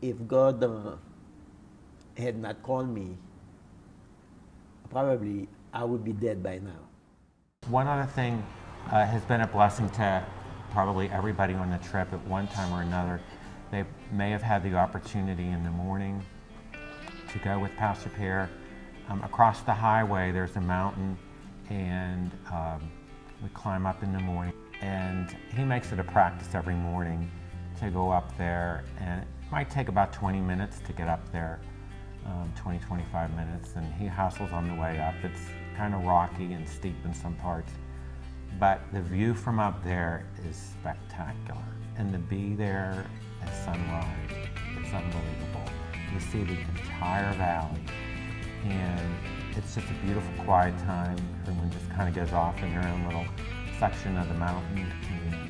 if God had not called me, probably I would be dead by now. One other thing has been a blessing to probably everybody on the trip at one time or another. They may have had the opportunity in the morning to go with Pastor Pierre. Across the highway, there's a mountain, and we climb up in the morning. And he makes it a practice every morning to go up there, and it might take about 20 minutes to get up there, 20, 25 minutes, and he hustles on the way up. It's kind of rocky and steep in some parts, but the view from up there is spectacular. And to be there at sunrise, it's unbelievable. You see the entire valley, and it's just a beautiful, quiet time. Everyone just kind of goes off in their own little section of the mountain, and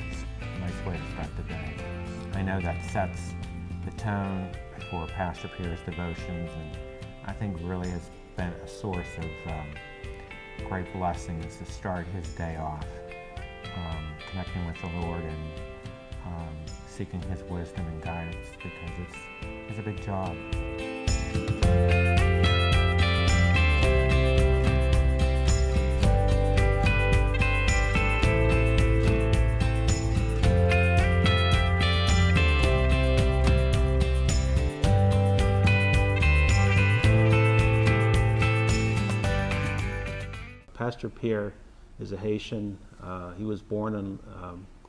it's a nice way to start the day. I know that sets the tone for Pastor Pierre's devotions, and I think really has been a source of great blessings to start his day off, connecting with the Lord and seeking his wisdom and guidance, because it's a big job. Pastor Pierre is a Haitian. He was born in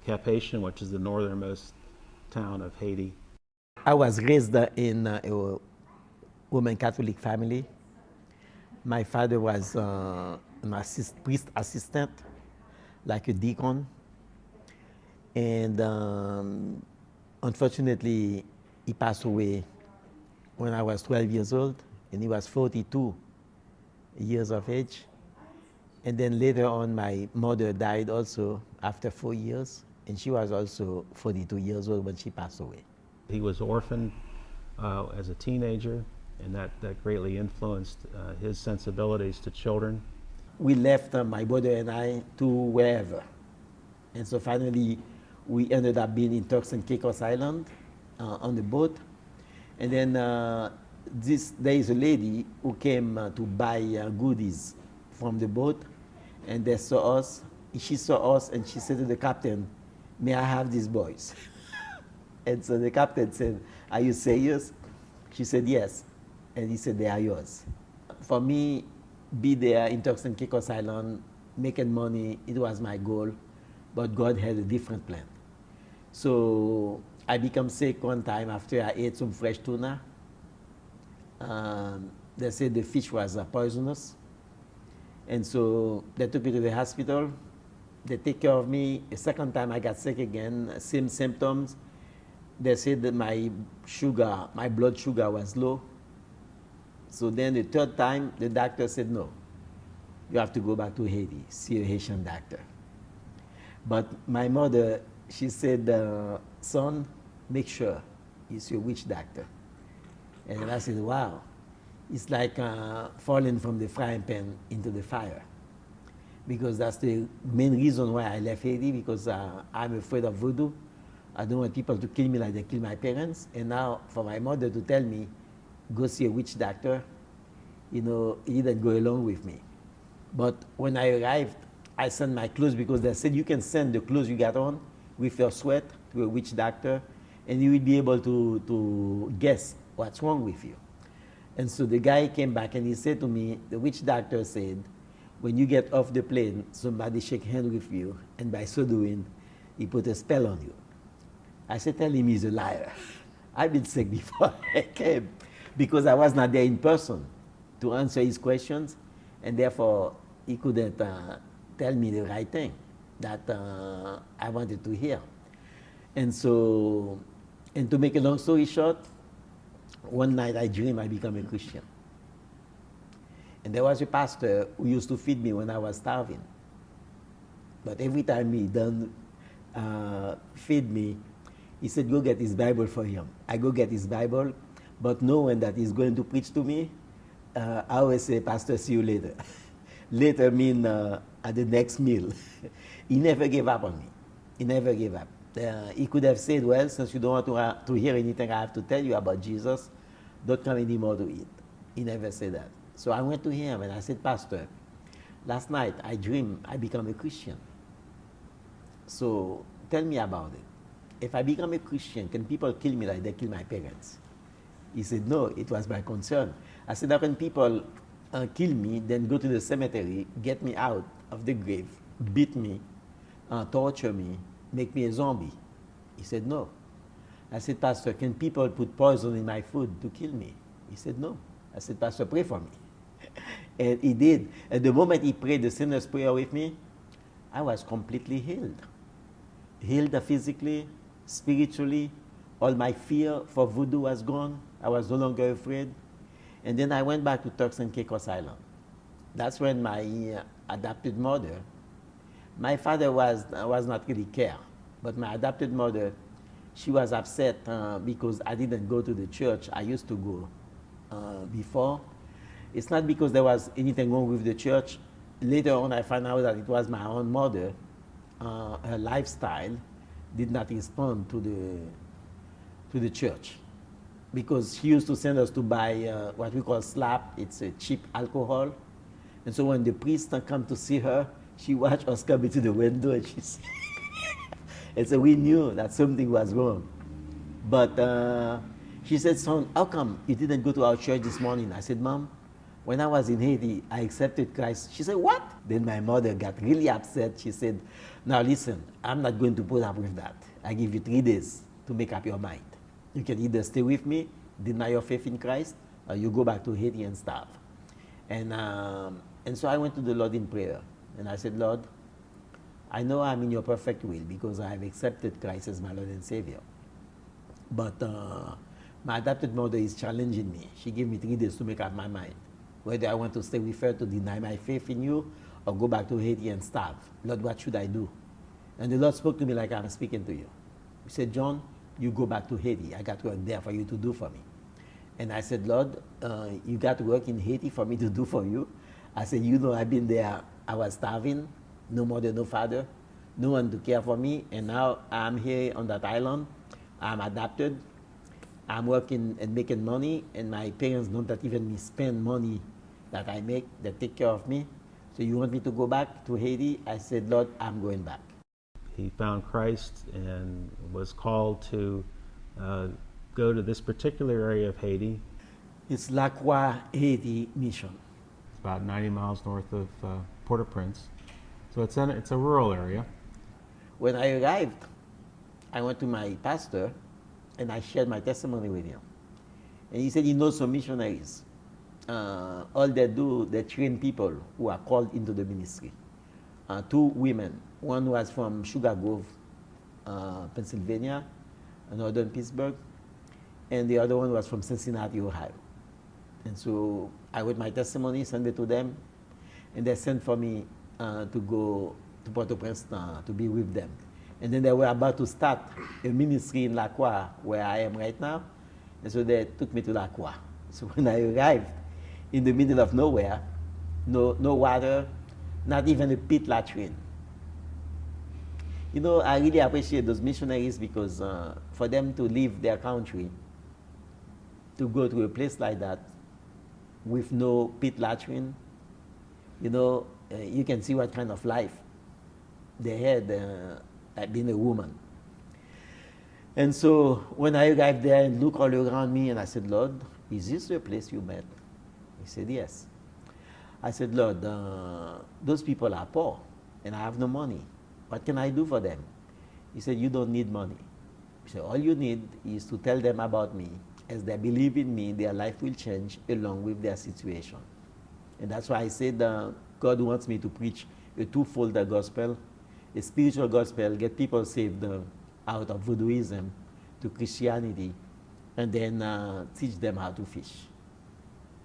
Cap-Haïtien, which is the northernmost town of Haiti. I was raised in a Roman Catholic family. My father was an priest assistant, like a deacon. And unfortunately, he passed away when I was 12 years old, and he was 42 years of age. And then later on, my mother died also after 4 years, and she was also 42 years old when she passed away. He was orphaned as a teenager, and that greatly influenced his sensibilities to children. We left, my brother and I, to wherever. And so finally, we ended up being in Turks and Caicos Island on the boat. And then there is a lady who came to buy goodies from the boat, and they saw us. She saw us, and she said to the captain, "May I have these boys?" And so the captain said, "Are you serious?" She said, "Yes." And he said, "They are yours." For me, be there in Turks and Caicos Island, making money, it was my goal, but God had a different plan. So I became sick one time after I ate some fresh tuna. They said the fish was poisonous. And so they took me to the hospital. They take care of me. A second time I got sick again, same symptoms. They said that my blood sugar was low. So then the third time, the doctor said, "No, you have to go back to Haiti, see a Haitian doctor." But my mother, she said, "Son, make sure you see a witch doctor." And I said, wow. It's like falling from the frying pan into the fire, because that's the main reason why I left Haiti, because I'm afraid of voodoo. I don't want people to kill me like they killed my parents. And now for my mother to tell me, go see a witch doctor, it didn't go along with me. But when I arrived, I sent my clothes, because they said you can send the clothes you got on with your sweat to a witch doctor, and you will be able to guess what's wrong with you. And so the guy came back and he said to me, the witch doctor said, when you get off the plane, somebody shake hands with you, and by so doing, he put a spell on you. I said, tell him he's a liar. I've been sick before I came, because I was not there in person to answer his questions, and therefore he couldn't tell me the right thing that I wanted to hear. And so, and to make a long story short, one night I dreamed I became a Christian. And there was a pastor who used to feed me when I was starving. But every time he done feed me, he said, go get his Bible for him. I go get his Bible, but knowing that he's going to preach to me, I always say, Pastor, see you later. Later mean at the next meal. He never gave up on me. He never gave up. He could have said, well, since you don't want to hear anything I have to tell you about Jesus, don't come anymore to eat. He never said that. So I went to him and I said, Pastor, last night I dreamed I become a Christian. So tell me about it. If I become a Christian, can people kill me like they kill my parents? He said, no, it was my concern. I said, how can people kill me, then go to the cemetery, get me out of the grave, beat me, torture me, make me a zombie? He said, no. I said, Pastor, can people put poison in my food to kill me? He said, no. I said, Pastor, pray for me. And he did. And the moment he prayed the sinner's prayer with me, I was completely healed. Healed physically, spiritually. All my fear for voodoo was gone. I was no longer afraid. And then I went back to Turks and Caicos Island. That's when my adopted mother, my father was not really care, but my adopted mother, she was upset because I didn't go to the church I used to go before. It's not because there was anything wrong with the church. Later on, I found out that it was my own mother. Her lifestyle did not respond to the church, because she used to send us to buy what we call slap. It's a cheap alcohol. And so when the priest come to see her, she watched us come into the window and she said, and so we knew that something was wrong. But she said, son, how come you didn't go to our church this morning? I said, Mom, when I was in Haiti, I accepted Christ. She said, what? Then my mother got really upset. She said, now listen, I'm not going to put up with that. I give you 3 days to make up your mind. You can either stay with me, deny your faith in Christ, or you go back to Haiti and starve. And so I went to the Lord in prayer. And I said, Lord, I know I'm in your perfect will because I have accepted Christ as my Lord and Savior. But my adopted mother is challenging me. She gave me 3 days to make up my mind, whether I want to stay with her to deny my faith in you or go back to Haiti and starve. Lord, what should I do? And the Lord spoke to me like I'm speaking to you. He said, John, you go back to Haiti. I got work there for you to do for me. And I said, Lord, you got work in Haiti for me to do for you? I said, you know, I've been there. I was starving, no mother, no father, no one to care for me. And now I'm here on that island. I'm adopted. I'm working and making money, and my parents don't let even me spend money that I make. They take care of me. So you want me to go back to Haiti? I said, Lord, I'm going back. He found Christ and was called to go to this particular area of Haiti. It's La Croix Haiti Mission. It's about 90 miles north of Port-au-Prince. So it's a rural area. When I arrived, I went to my pastor and I shared my testimony with him. And he said he knows some missionaries. All they do, they train people who are called into the ministry. 2 women. One was from Sugar Grove, Pennsylvania, another in Pittsburgh, and the other one was from Cincinnati, Ohio. And so I wrote my testimony, sent it to them, and they sent for me to go to Port-au-Prince to be with them. And then they were about to start a ministry in La Croix, where I am right now. And so they took me to La Croix. So when I arrived in the middle of nowhere, no water, not even a pit latrine. You know, I really appreciate those missionaries because for them to leave their country, to go to a place like that with no pit latrine, you know, you can see what kind of life they had like being a woman. And so when I arrived there and looked all around me and I said, Lord, is this the place you met? He said, yes. I said, Lord, those people are poor and I have no money. What can I do for them? He said, you don't need money. He said, all you need is to tell them about me. As they believe in me, their life will change along with their situation. And that's why I said God wants me to preach a twofold gospel, a spiritual gospel, get people saved out of voodooism to Christianity, and then teach them how to fish.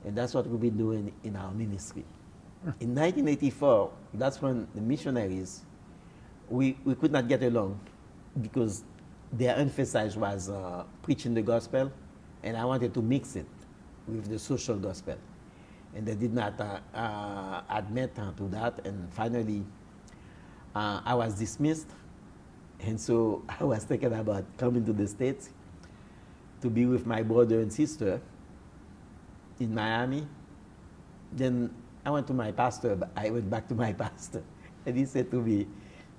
And that's what we've been doing in our ministry. In 1984, that's when the missionaries, we could not get along because their emphasis was preaching the gospel, and I wanted to mix it with the social gospel. And they did not admit to that, and finally I was dismissed, And so I was thinking about coming to the States to be with my brother and sister in Miami. Then I went to my pastor, I went back to my pastor, and he said to me,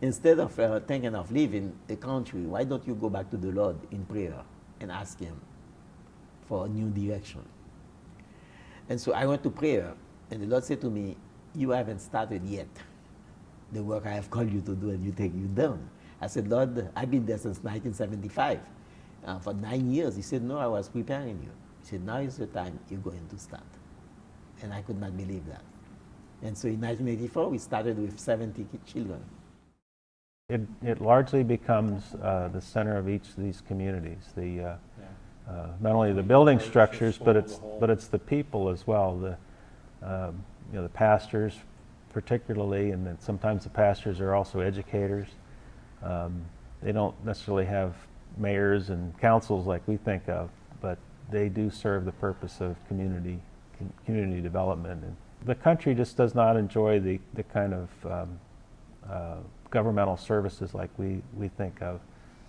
instead of thinking of leaving the country, why don't you go back to the Lord in prayer and ask him for a new direction? And so I went to prayer, and the Lord said to me, you haven't started yet the work I have called you to do, and you think you've done. I said, Lord, I've been there since 1975, for 9 years. He said, no, I was preparing you. He said, now is the time you're going to start. And I could not believe that. And so in 1984, we started with 70 children. It largely becomes the center of each of these communities. Not only the building structures, but it's the people as well. The pastors, particularly, and then sometimes the pastors are also educators. They don't necessarily have mayors and councils like we think of, but they do serve the purpose of community development. And the country just does not enjoy the kind of governmental services like we think of.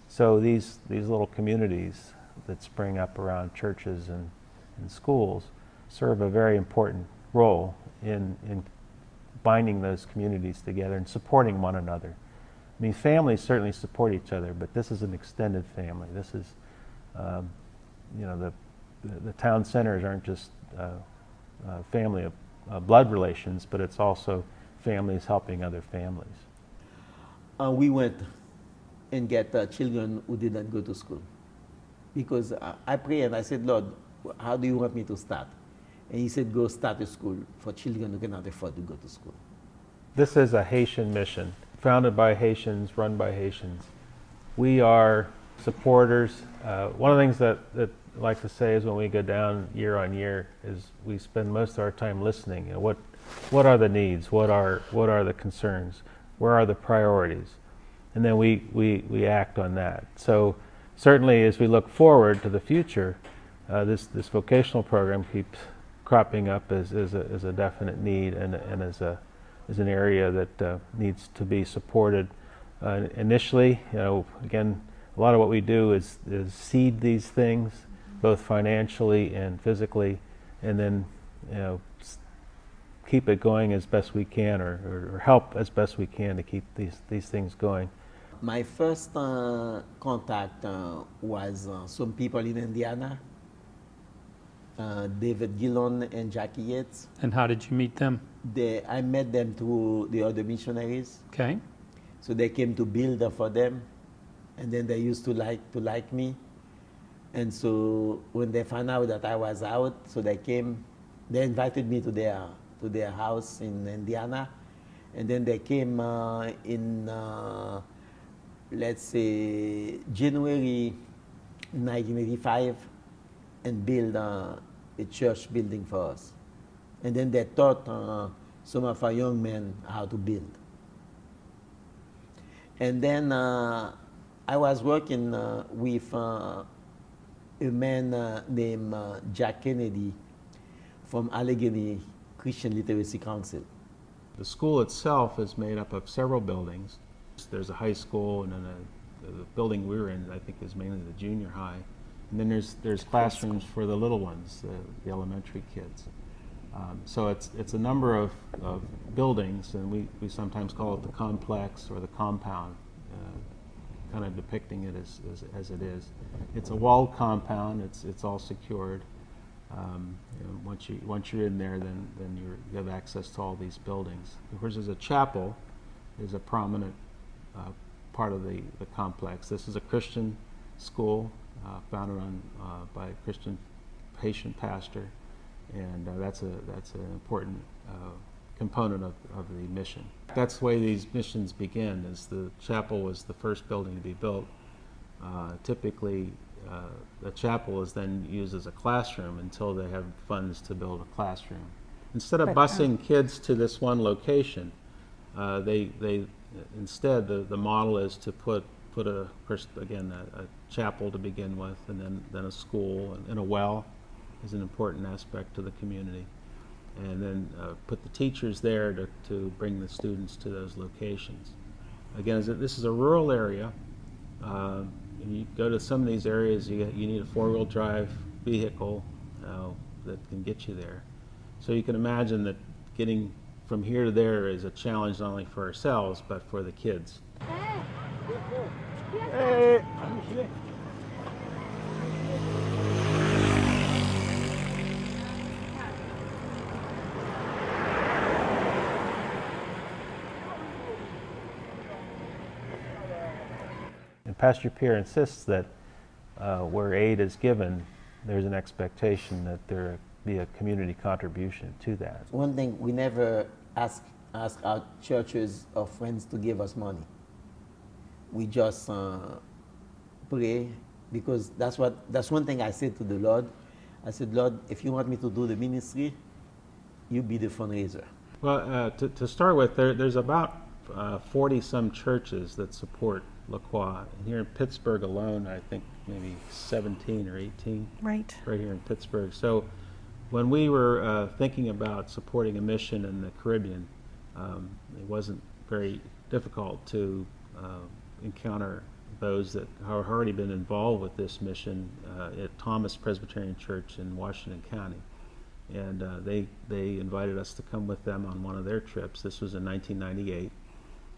So these little communities that spring up around churches and schools serve a very important role in binding those communities together and supporting one another. I mean, families certainly support each other, but this is an extended family. This is, the town centers aren't just family of blood relations, but it's also families helping other families. We went and get children who didn't go to school. Because I prayed and I said, Lord, how do you want me to start? And he said, go start a school for children who cannot afford to go to school. This is a Haitian mission, founded by Haitians, run by Haitians. We are supporters. One of the things that I like to say is when we go down year on year is we spend most of our time listening. You know, what are the needs? What are the concerns? Where are the priorities? And then we act on that. So certainly as we look forward to the future, this vocational program keeps cropping up as a definite need and as an area that needs to be supported. Initially, again, a lot of what we do is seed these things, both financially and physically, and then keep it going as best we can, or help as best we can to keep these things going. My first contact was some people in Indiana, David Gillon and Jackie Yates. And how did you meet them? I met them through the other missionaries. Okay. So they came to build for them, and then they used to like me. And so when they found out that I was out, so they invited me to their house in Indiana, and then they came in let's say January 1985 and build a church building for us. And then they taught some of our young men how to build. And then I was working with a man named Jack Kennedy from Allegheny Christian Literacy Council. The school itself is made up of several buildings. There's a high school, and then the building we were in, I think, is mainly the junior high. And then there's classrooms for the little ones, the elementary kids. So it's a number of buildings, and we sometimes call it the complex or the compound, kind of depicting it as it is. It's a walled compound. It's all secured. Once you're in there, then you have access to all these buildings. Of course, there's a chapel, is a prominent part of the complex. This is a Christian school founded by a Christian Haitian pastor, and that's an important component of the mission. That's the way these missions begin. Is the chapel was the first building to be built. Typically, the chapel is then used as a classroom until they have funds to build a classroom. Instead of busing kids to this one location, instead the model is to put a chapel to begin with, and then a school and a well is an important aspect to the community, and then put the teachers there to bring the students to those locations. Again, this is a rural area, You go to some of these areas, you need a four-wheel drive vehicle that can get you there. So you can imagine that getting from here to there is a challenge not only for ourselves, but for the kids. And Pastor Pierre insists that where aid is given, there's an expectation that there be a community contribution to that. One thing, we never ask our churches or friends to give us money. We just pray, because that's one thing I said to the Lord. I said, Lord, if you want me to do the ministry, you be the fundraiser. Well, to start with, there's about 40-some churches that support La Croix. And here in Pittsburgh alone, I think maybe 17 or 18. Right. Right here in Pittsburgh. So when we were thinking about supporting a mission in the Caribbean, it wasn't very difficult to encounter those that have already been involved with this mission at Thomas Presbyterian Church in Washington County. And they invited us to come with them on one of their trips. This was in 1998.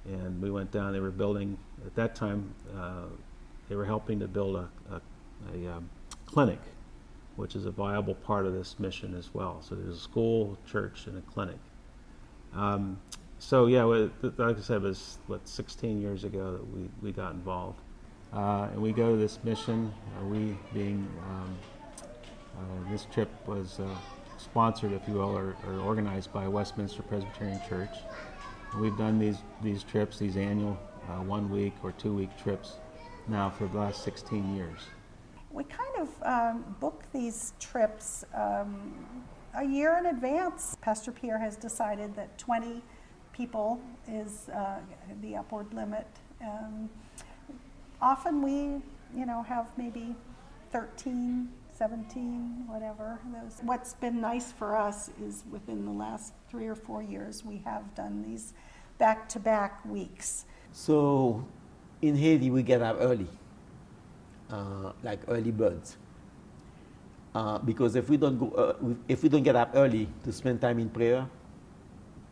And we went down. They were building, at that time, they were helping to build a clinic, which is a viable part of this mission as well. So there's a school, church, and a clinic. So yeah, like I said, it was 16 years ago that we got involved. And we go to this mission, we being, this trip was sponsored, if you will, or organized by Westminster Presbyterian Church. And we've done these trips, these annual 1 week or 2 week trips now for the last 16 years. We kind of book these trips a year in advance. Pastor Pierre has decided that 20 people is the upward limit. Often we, have maybe 13, 17, whatever. What's been nice for us is within the last 3 or 4 years, we have done these back-to-back weeks. So in Haiti, we get up early, like early birds. Because if we don't get up early to spend time in prayer,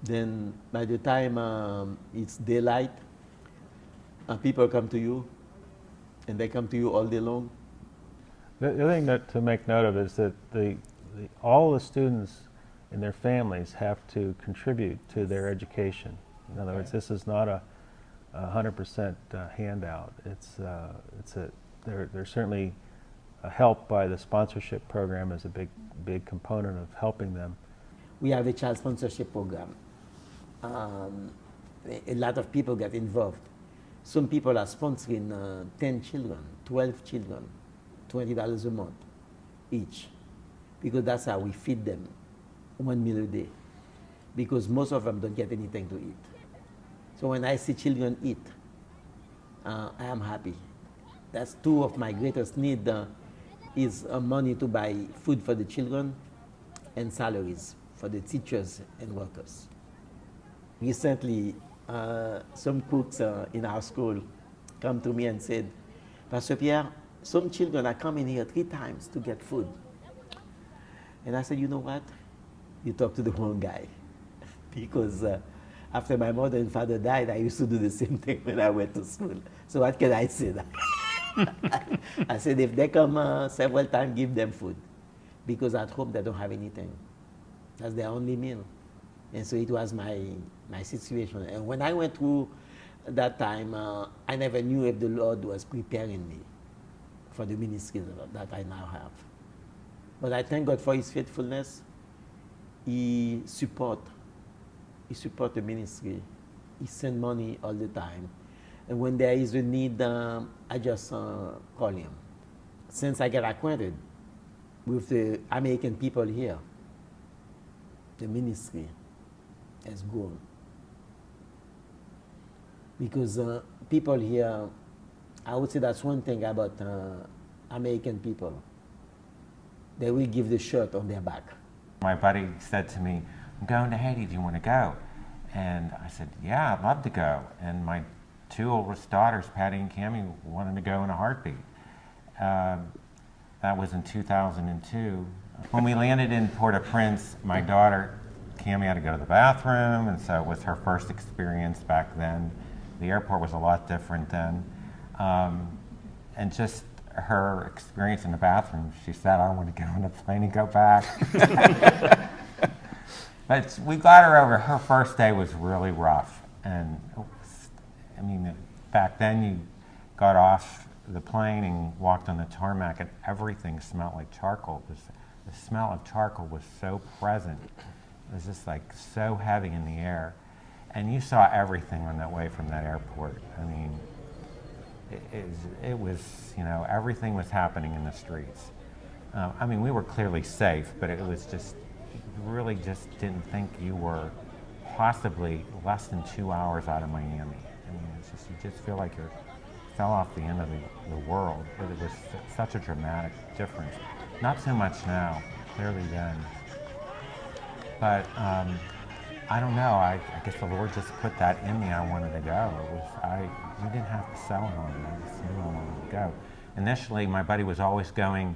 then by the time it's daylight, people come to you, and they come to you all day long. The other thing to make note of is that all the students and their families have to contribute to their education. In other words, this is not a 100% handout. There's certainly a help by the sponsorship program is a big component of helping them. We have a child sponsorship program. A lot of people get involved. Some people are sponsoring 10 children, 12 children, $20 a month each, because that's how we feed them 1 meal a day, because most of them don't get anything to eat. So when I see children eat, I am happy. That's two of my greatest needs is money to buy food for the children and salaries for the teachers and workers. Recently, some cooks in our school come to me and said, Pastor Pierre, some children are coming here 3 times to get food. And I said, you know what? You talk to the wrong guy. Because after my mother and father died, I used to do the same thing when I went to school. So what can I say? I said, if they come several times, give them food. Because at home, they don't have anything. That's their only meal. And so it was my situation. And when I went through that time, I never knew if the Lord was preparing me for the ministry that I now have. But I thank God for His faithfulness. He support the ministry. He send money all the time. And when there is a need, I just call him. Since I get acquainted with the American people here, the ministry has grown. Because people here, I would say that's one thing about American people. They will give the shirt on their back. My buddy said to me, I'm going to Haiti, do you want to go? And I said, yeah, I'd love to go. And my two oldest daughters, Patty and Cammie, wanted to go in a heartbeat. That was in 2002. When we landed in Port-au-Prince, my daughter, Cammie, had to go to the bathroom, and so it was her first experience back then. The airport was a lot different then. And just her experience in the bathroom, she said, I want to get on the plane and go back. But we got her over. Her first day was really rough. And it was, I mean, back then you got off the plane and walked on the tarmac and everything smelled like charcoal. The smell of charcoal was so present. It was just like so heavy in the air. And you saw everything on that way from that airport. I mean, it was, you know, everything was happening in the streets. I mean, we were clearly safe, but it was just, you really just didn't think you were possibly less than 2 hours out of Miami. I mean, it's just, you just feel like you fell off the end of the world. But it was such a dramatic difference. Not so much now, clearly then. But I don't know, I guess the Lord just put that in me. I wanted to go. We didn't have to sell it on me. I just knew I wanted to go. Initially, my buddy was always going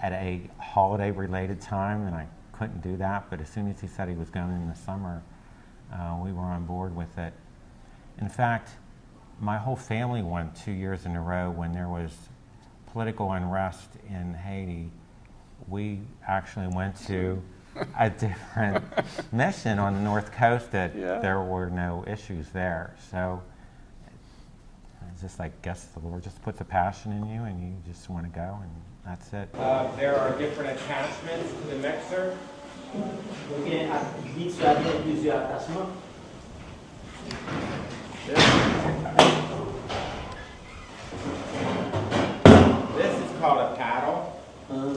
at a holiday-related time, and I couldn't do that. But as soon as he said he was going in the summer, we were on board with it. In fact, my whole family went 2 years in a row when there was political unrest in Haiti. We actually went to a different mission on the North Coast that there were no issues there. So it's just like, guess the Lord just puts a passion in you and you just want to go, and that's it. There are different attachments to the mixer. This is called a paddle. And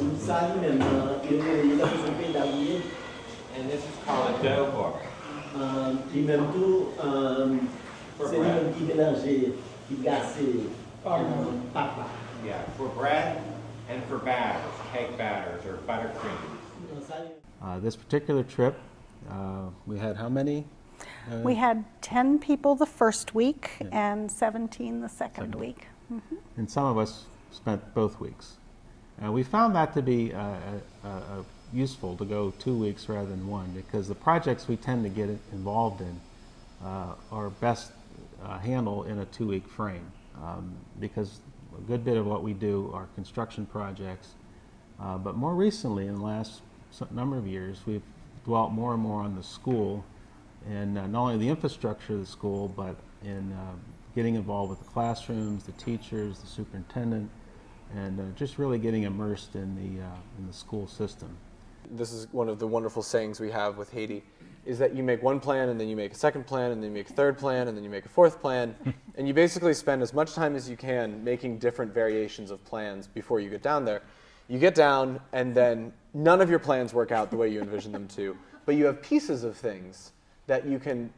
this is called a dough hook. For bread. Yeah, for bread and for batters, cake batters or buttercream. This particular trip, we had how many? We had 10 people the first week and 17 the second week. Mm-hmm. And some of us spent both weeks. We found that to be useful to go 2 weeks rather than one, because the projects we tend to get involved in are best handled in a 2-week frame, because a good bit of what we do are construction projects. But more recently, in the last number of years, we've dwelt more and more on the school, and not only the infrastructure of the school, but in getting involved with the classrooms, the teachers, the superintendent, and just really getting immersed in the school system. This is one of the wonderful sayings we have with Haiti, is that you make one plan, and then you make a second plan, and then you make a third plan, and then you make a fourth plan, and you basically spend as much time as you can making different variations of plans before you get down there. You get down, and then none of your plans work out the way you envision them to, but you have pieces of things that you can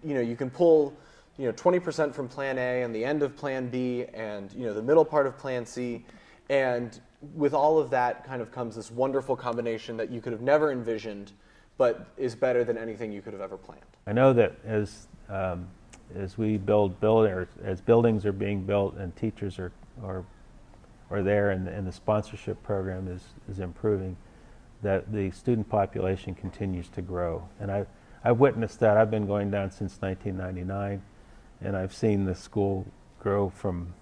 pull 20% from plan A and the end of plan B and the middle part of plan C. And with all of that kind of comes this wonderful combination that you could have never envisioned, but is better than anything you could have ever planned. I know that as we as buildings are being built and teachers are there and the sponsorship program is improving, that the student population continues to grow. And I've witnessed that. I've been going down since 1999, and I've seen the school grow from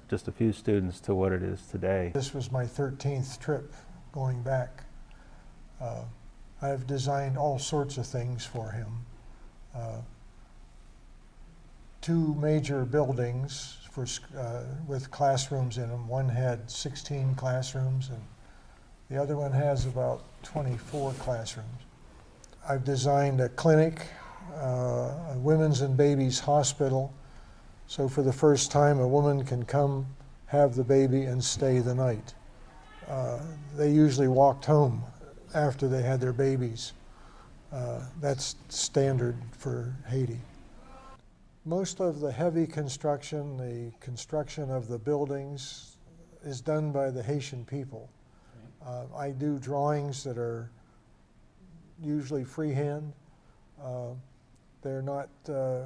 just a few students to what it is today. This was my 13th trip going back. I've designed all sorts of things for him. 2 major buildings with classrooms in them. One had 16 classrooms, and the other one has about 24 classrooms. I've designed a clinic, a women's and babies hospital. So for the first time, a woman can come, have the baby, and stay the night. They usually walked home after they had their babies. That's standard for Haiti. Most of the heavy construction, the construction of the buildings, is done by the Haitian people. I do drawings that are usually freehand. They're not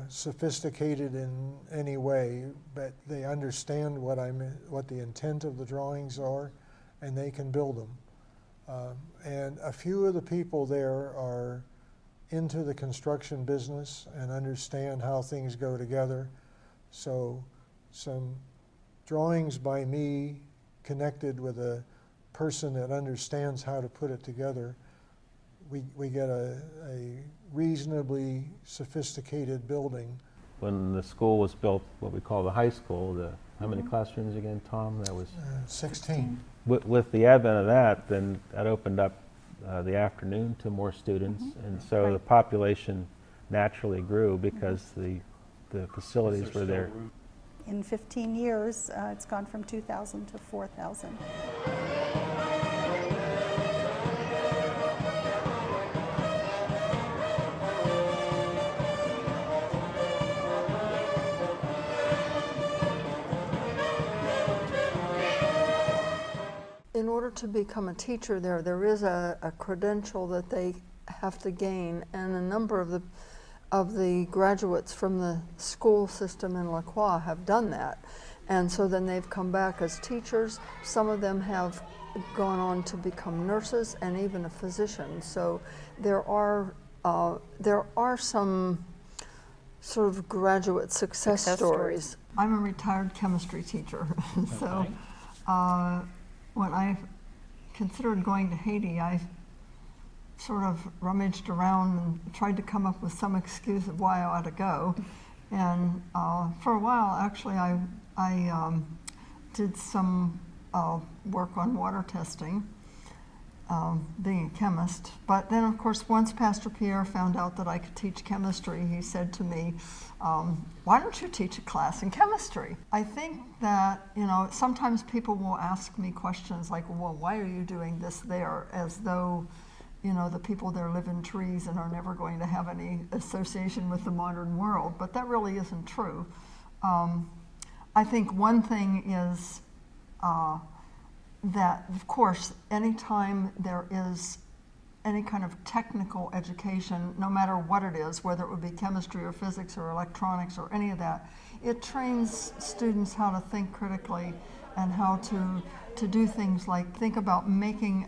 sophisticated in any way, but they understand what the intent of the drawings are, and they can build them. And a few of the people there are into the construction business and understand how things go together. So some drawings by me connected with a person that understands how to put it together, we get a reasonably sophisticated building. When the school was built, what we call the high school, how many classrooms again, Tom? That was 16. With the advent of that, then that opened up the afternoon to more students, and so Right. the population naturally grew because the facilities were there. In 15 years, it's gone from 2,000 to 4,000. In order to become a teacher there is a credential that they have to gain, and a number of the graduates from the school system in La Croix have done that. And so then they've come back as teachers. Some of them have gone on to become nurses and even a physician. So there are some sort of graduate success stories. I'm a retired chemistry teacher, so when I considered going to Haiti, I sort of rummaged around and tried to come up with some excuse of why I ought to go. And for a while, actually, I did some work on water testing, being a chemist. But then, of course, once Pastor Pierre found out that I could teach chemistry, he said to me, why don't you teach a class in chemistry? I think that, sometimes people will ask me questions like, well, why are you doing this there? As though, the people there live in trees and are never going to have any association with the modern world. But that really isn't true. I think one thing is that, of course, anytime there is any kind of technical education, no matter what it is, whether it would be chemistry or physics or electronics or any of that, it trains students how to think critically and how to do things like think about making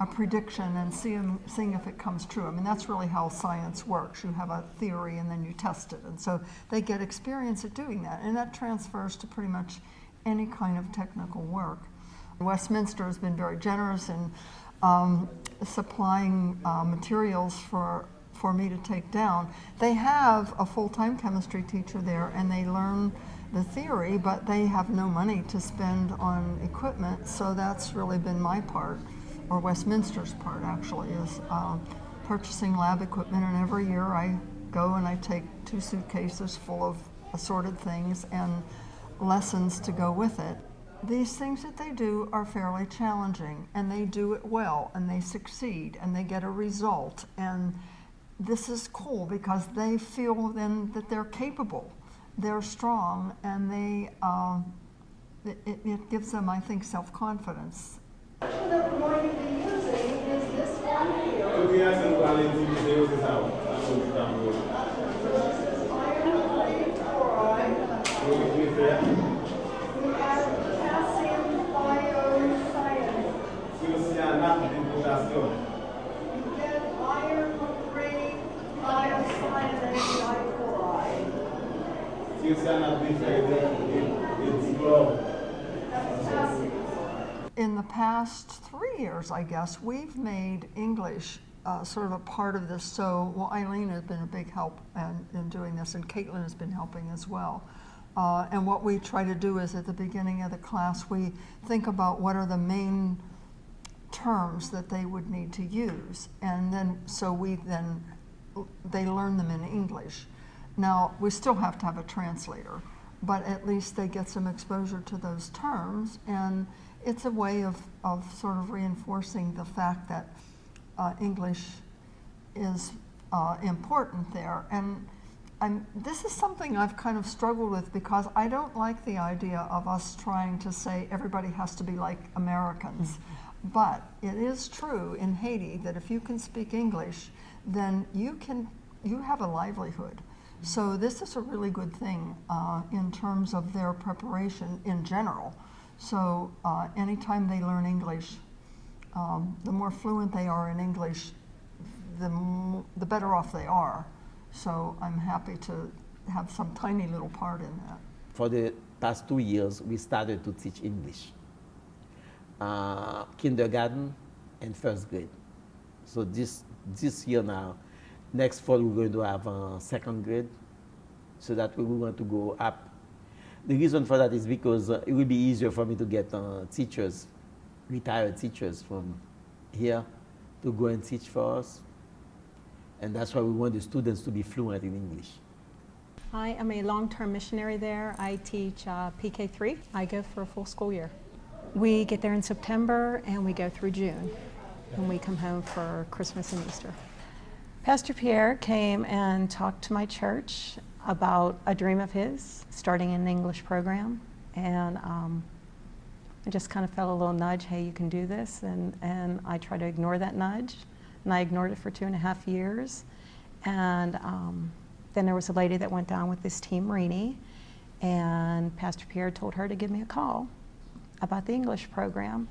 a prediction and seeing if it comes true. I mean, that's really how science works. You have a theory and then you test it. And so they get experience at doing that. And that transfers to pretty much any kind of technical work. Westminster has been very generous in supplying materials for me to take down. They have a full-time chemistry teacher there, and they learn the theory, but they have no money to spend on equipment, so that's really been my part, or Westminster's part actually, is purchasing lab equipment. And every year I go and I take 2 suitcases full of assorted things and lessons to go with it. These things that they do are fairly challenging, and they do it well, and they succeed, and they get a result. And this is cool because they feel then that they're capable, they're strong, and it gives them, I think, self-confidence. That we're going to be using is this one here. This is iron chloride. We have potassium thiocyanate. You get iron grade thiocyanate dichloride. That's potassium. In the past 3 years, I guess, we've made English sort of a part of this. So, well, Eileen has been a big help in doing this, and Caitlin has been helping as well. And what we try to do is at the beginning of the class, we think about what are the main terms that they would need to use. And then, they learn them in English. Now, we still have to have a translator, but at least they get some exposure to those terms. And it's a way of sort of reinforcing the fact that English is important there. And this is something I've kind of struggled with because I don't like the idea of us trying to say everybody has to be like Americans. But it is true in Haiti that if you can speak English, then you can you have a livelihood. So this is a really good thing in terms of their preparation in general. So anytime they learn English, the more fluent they are in English, the better off they are. So I'm happy to have some tiny little part in that. For the past 2 years, we started to teach English. Kindergarten and first grade. So this year now, next fall we're going to have second grade, so that we want to go up. The reason for that is because it will be easier for me to get teachers, retired teachers from here to go and teach for us. And that's why we want the students to be fluent in English. I am a long-term missionary there. I teach PK3. I go for a full school year. We get there in September and we go through June, and we come home for Christmas and Easter. Pastor Pierre came and talked to my church about a dream of his, starting an English program, and I just kind of felt a little nudge, hey, you can do this, and I tried to ignore that nudge, and I ignored it for 2.5 years, and then there was a lady that went down with this team, Renee, and Pastor Pierre told her to give me a call about the English program.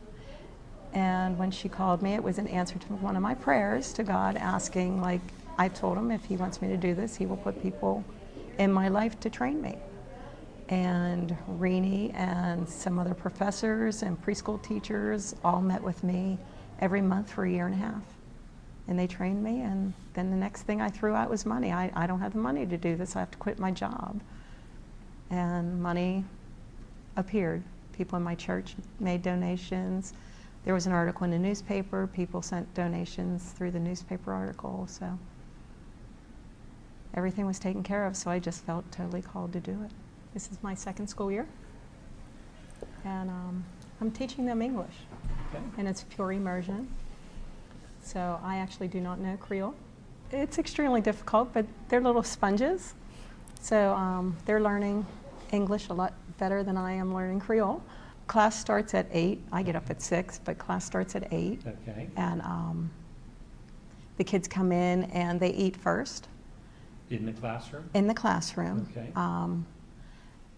And when she called me, it was an answer to one of my prayers to God, asking, like, I told him if he wants me to do this, he will put people in my life to train me. And Renee and some other professors and preschool teachers all met with me every month for 1.5 years. And they trained me, and then the next thing I threw out was money. I don't have the money to do this, I have to quit my job. And money appeared. People in my church made donations. There was an article in the newspaper. People sent donations through the newspaper article. So everything was taken care of, so I just felt totally called to do it. This is my second school year. And I'm teaching them English. Okay. And it's pure immersion. So I actually do not know Creole. It's extremely difficult, but they're little sponges. So they're learning English a lot better than I am learning Creole. Class starts at 8. I get up at 6, but class starts at 8. Okay. And the kids come in and they eat first. In the classroom? In the classroom. Okay.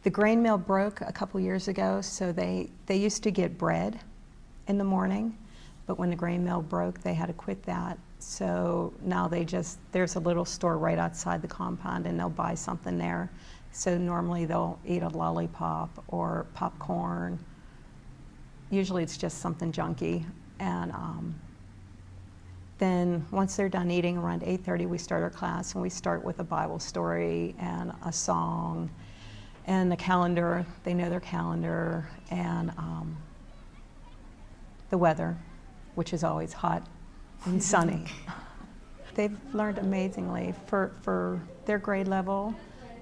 The grain mill broke a couple years ago, so they used to get bread in the morning, but when the grain mill broke, they had to quit that. So now there's a little store right outside the compound, and they'll buy something there. So normally they'll eat a lollipop or popcorn. Usually it's just something junky. And then once they're done eating around 8:30, we start our class, and we start with a Bible story and a song and a calendar. They know their calendar, and the weather, which is always hot and sunny. They've learned amazingly. For their grade level,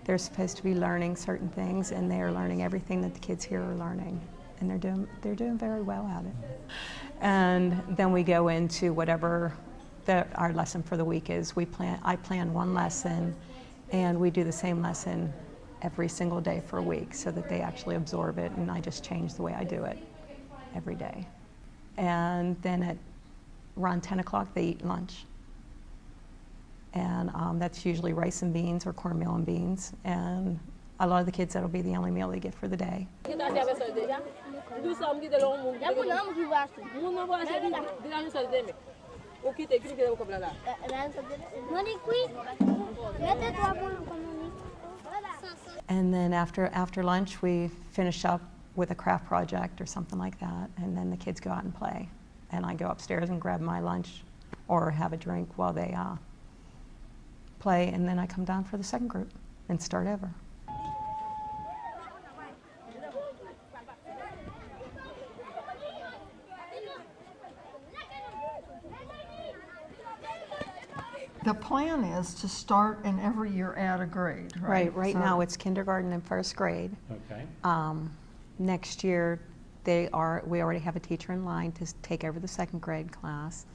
they're supposed to be learning certain things, and they are learning everything that the kids here are learning, and they're doing very well at it. And then we go into whatever our lesson for the week is. I plan one lesson, and we do the same lesson every single day for a week, so that they actually absorb it, and I just change the way I do it every day. And then at around 10 o'clock, they eat lunch. And that's usually rice and beans or cornmeal and beans. And a lot of the kids, that'll be the only meal they get for the day. And then after lunch, we finish up with a craft project or something like that, and then the kids go out and play. And I go upstairs and grab my lunch or have a drink while they play, and then I come down for the second group and start over. The plan is to start and every year add a grade, right? Right now it's kindergarten and first grade. Okay. Next year, we already have a teacher in line to take over the second grade class,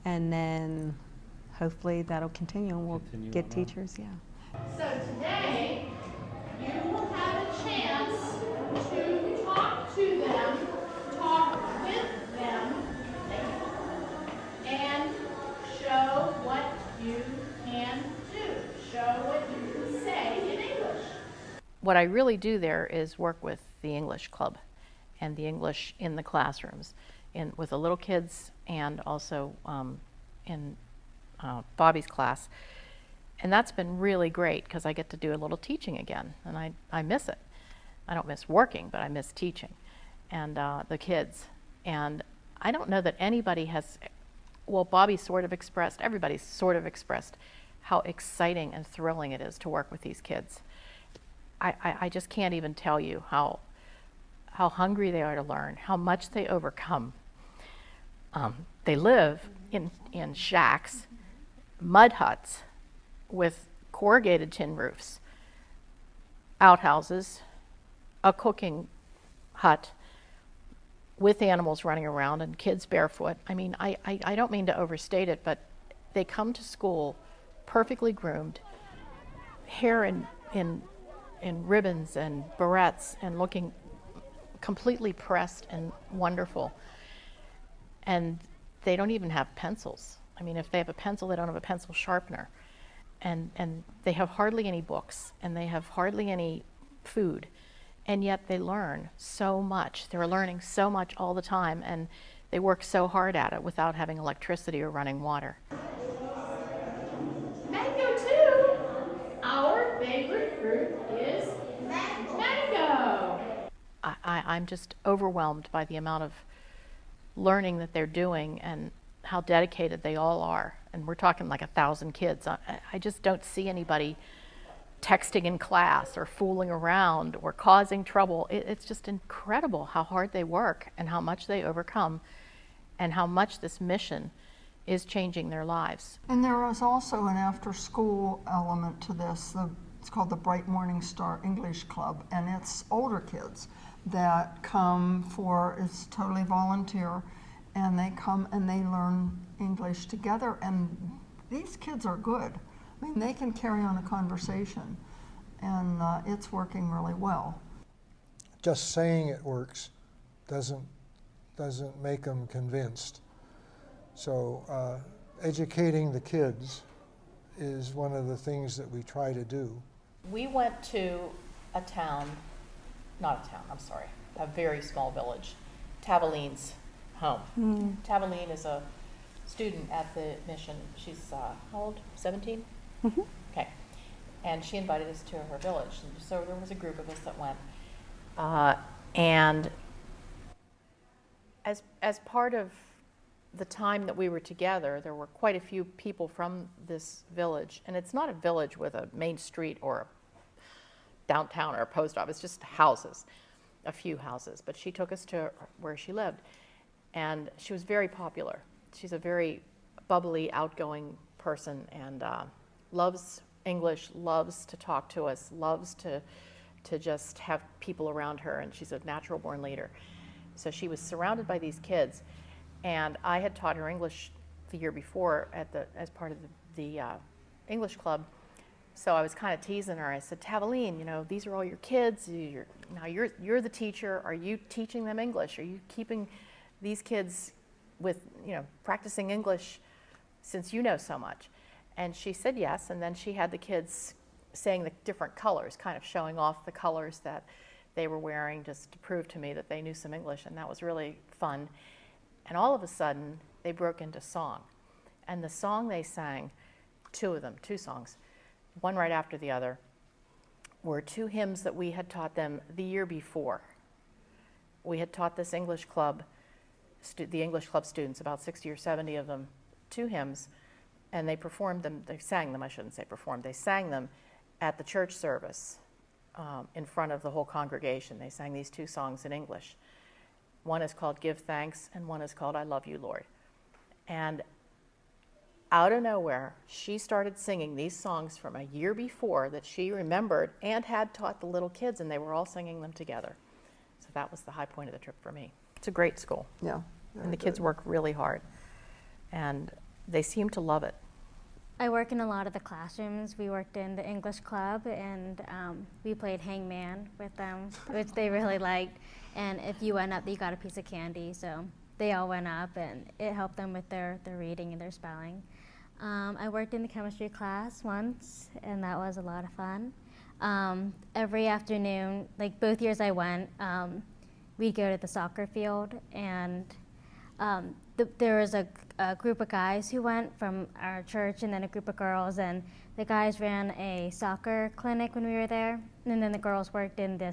and then hopefully that'll continue, and we'll get teachers, yeah. So today, you will have a chance to talk to them, talk with them, and show what you can do. what I really do there is work with the English club and the English in the classrooms, with the little kids and also in Bobby's class. And that's been really great because I get to do a little teaching again, and I miss it. I don't miss working, but I miss teaching and the kids. And I don't know that anybody has, well, Bobby sort of expressed, everybody's sort of expressed how exciting and thrilling it is to work with these kids. I just can't even tell you how hungry they are to learn, how much they overcome. They live in shacks, mud huts with corrugated tin roofs, outhouses, a cooking hut with animals running around and kids barefoot. I mean, I don't mean to overstate it, but they come to school perfectly groomed, hair in ribbons and barrettes and looking completely pressed and wonderful. And they don't even have pencils. I mean, if they have a pencil, they don't have a pencil sharpener. And they have hardly any books, and they have hardly any food. And yet they learn so much. They're learning so much all the time, and they work so hard at it without having electricity or running water. Mango too. Our favorite fruit is mango. I'm just overwhelmed by the amount of learning that they're doing and how dedicated they all are. And we're talking like 1,000 kids. I just don't see anybody texting in class or fooling around or causing trouble. It's just incredible how hard they work and how much they overcome and how much this mission is changing their lives. And there is also an after-school element to this. It's called the Bright Morning Star English Club, and it's older kids that come it's totally volunteer, and they come and they learn English together, and these kids are good. I mean, they can carry on a conversation, and it's working really well. Just saying it works doesn't make them convinced. So educating the kids is one of the things that we try to do. We went to a very small village, Taveline's home. Taveline is a student at the mission. She's how old? 17? Mm-hmm. Okay. And she invited us to her village. And so there was a group of us that went. And as part of the time that we were together, there were quite a few people from this village. And it's not a village with a main street or a downtown or a post office, just houses, a few houses. But she took us to where she lived. And she was very popular. She's a very bubbly, outgoing person, and loves English, loves to talk to us, loves to just have people around her, and she's a natural born leader. So she was surrounded by these kids, and I had taught her English the year before as part of the English club. So I was kind of teasing her. I said, Taveline, you know, these are all your kids. Now you're the teacher. Are you teaching them English? Are you keeping these kids with, practicing English since you know so much? And she said yes, and then she had the kids saying the different colors, kind of showing off the colors that they were wearing just to prove to me that they knew some English, and that was really fun. And all of a sudden, they broke into song. And the song they sang, two songs, one right after the other, were two hymns that we had taught them the year before. We had taught this English club, the English club students, about 60 or 70 of them, two hymns, and they performed them, they sang them, I shouldn't say performed, they sang them at the church service in front of the whole congregation. They sang these two songs in English. One is called Give Thanks, and one is called I Love You, Lord. And out of nowhere, she started singing these songs from a year before that she remembered and had taught the little kids, and they were all singing them together. So that was the high point of the trip for me. It's a great school. Yeah. And the kids work really hard. And they seem to love it. I work in a lot of the classrooms. We worked in the English club, and we played hangman with them, which they really liked. And if you went up, you got a piece of candy. So they all went up, and it helped them with their reading and their spelling. I worked in the chemistry class once, and that was a lot of fun. every afternoon, like both years I went, we'd go to the soccer field, and there was a group of guys who went from our church, and then a group of girls, and the guys ran a soccer clinic when we were there, and then the girls worked in the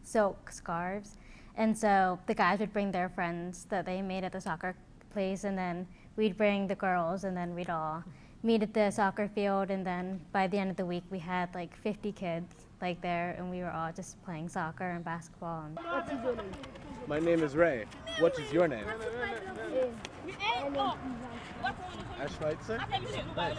silk scarves. And so the guys would bring their friends that they made at the soccer place, and then we'd bring the girls, and then we'd all meet at the soccer field, and then by the end of the week we had like 50 kids like there, and we were all just playing soccer and basketball. What is your name? My name is Ray. What is your name? Schweitzer. Nice.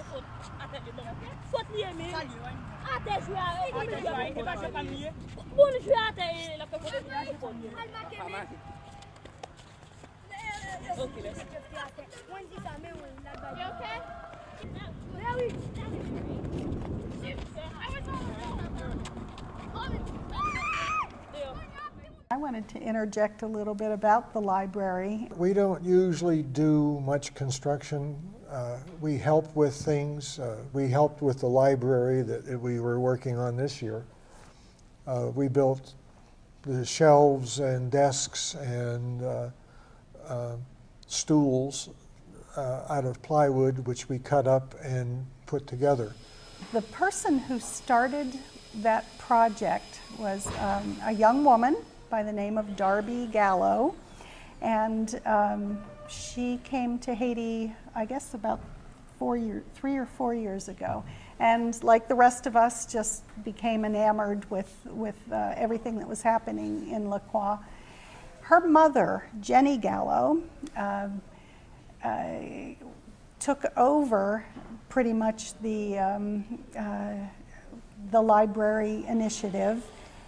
I wanted to interject a little bit about the library. We don't usually do much construction. We help with things. We helped with the library that we were working on this year. We built the shelves and desks and stools out of plywood, which we cut up and put together. The person who started that project was a young woman by the name of Darby Gallo, and she came to Haiti, I guess about 3 or 4 years ago, and like the rest of us, just became enamored with everything that was happening in La Croix. Her mother, Jenny Gallo, took over pretty much the library initiative,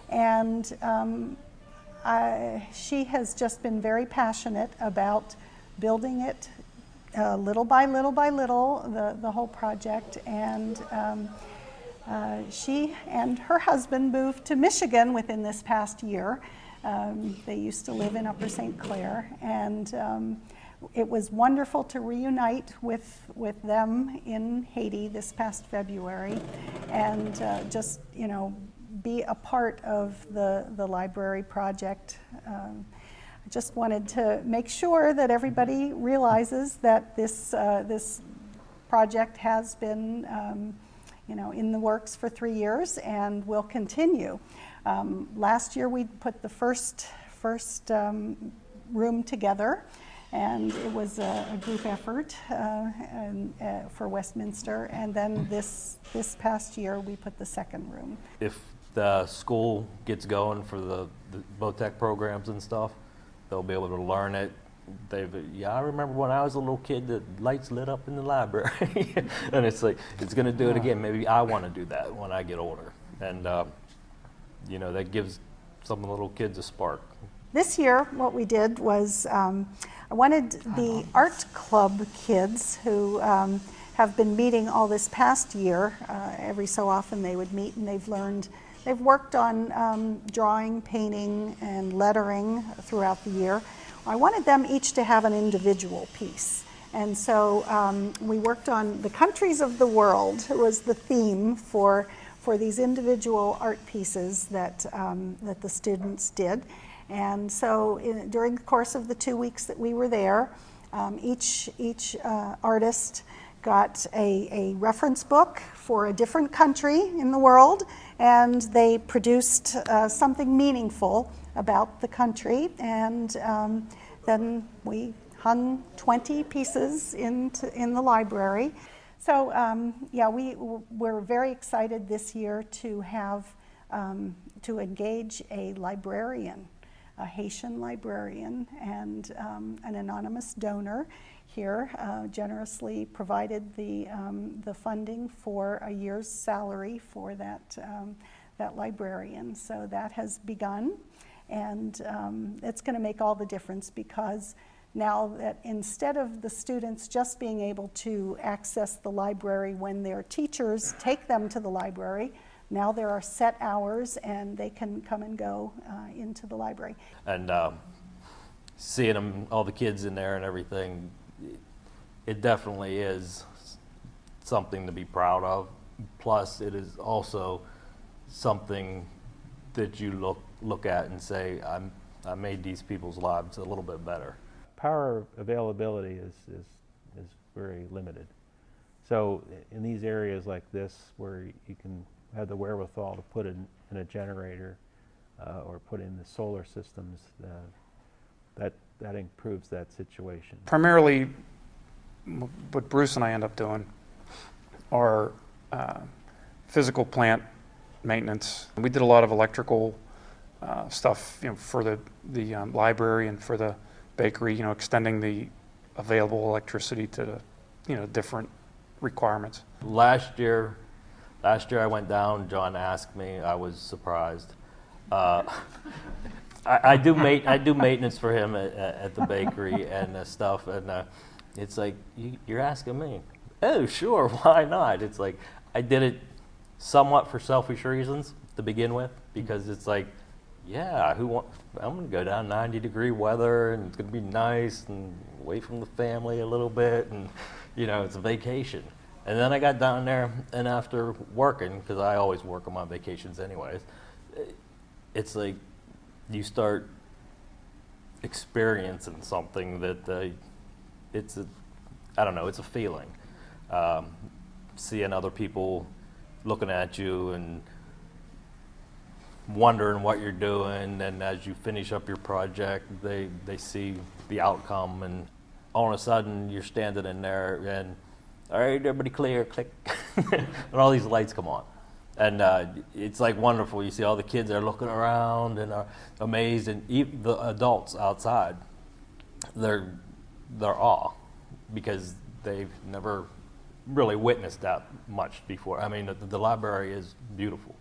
and she has just been very passionate about building it little by little by little, the whole project. And she and her husband moved to Michigan within this past year. They used to live in Upper St. Clair, and it was wonderful to reunite with them in Haiti this past February, and just, you know, be a part of the library project. I just wanted to make sure that everybody realizes that this project has been you know, in the works for 3 years and will continue. Last year we put the first room together, and it was a group effort for Westminster, and then this past year we put the second room. If the school gets going for the VOTEC programs and stuff, they'll be able to learn it. I remember when I was a little kid, the lights lit up in the library. And it's like, it's going to do it again. Maybe I want to do that when I get older. And, you know, that gives some of the little kids a spark. This year, what we did was I wanted the art club kids who have been meeting all this past year. Every so often they would meet, and they've worked on drawing, painting, and lettering throughout the year. I wanted them each to have an individual piece. And so we worked on the countries of the world. It was the theme for these individual art pieces that the students did. And so during the course of the 2 weeks that we were there, each artist got a reference book for a different country in the world, and they produced something meaningful about the country, and then we hung 20 pieces in the library. So yeah, we're very excited this year to have to engage a librarian, a Haitian librarian, and an anonymous donor here generously provided the funding for a year's salary for that librarian. So that has begun, and it's going to make all the difference, because now that instead of the students just being able to access the library when their teachers take them to the library, now there are set hours and they can come and go into the library. And seeing them, all the kids in there and everything, it definitely is something to be proud of. plus it is also something that you look at and say, I made these people's lives a little bit better. Power availability is very limited. So in these areas like this, where you can have the wherewithal to put in a generator or put in the solar systems, that improves that situation. Primarily, what Bruce and I end up doing are physical plant maintenance. We did a lot of electrical stuff, for the library and for the bakery, extending the available electricity to the, different requirements. Last year I went down, John asked me, I was surprised. I do maintenance for him at the bakery and stuff, and it's like, you're asking me. Oh, sure, why not? It's like, I did it somewhat for selfish reasons to begin with, because it's like, yeah, I'm going to go down 90-degree weather, and it's going to be nice, and away from the family a little bit, and, it's a vacation. And then I got down there, and after working, because I always work on my vacations anyways, it's like you start experiencing something that it's a feeling. Seeing other people looking at you and wondering what you're doing, and as you finish up your project, they see the outcome, and all of a sudden you're standing in there and, all right, everybody clear, click, and all these lights come on. And it's like wonderful. You see all the kids are looking around and are amazed, and even the adults outside, they're awe, because they've never really witnessed that much before. I mean, the library is beautiful.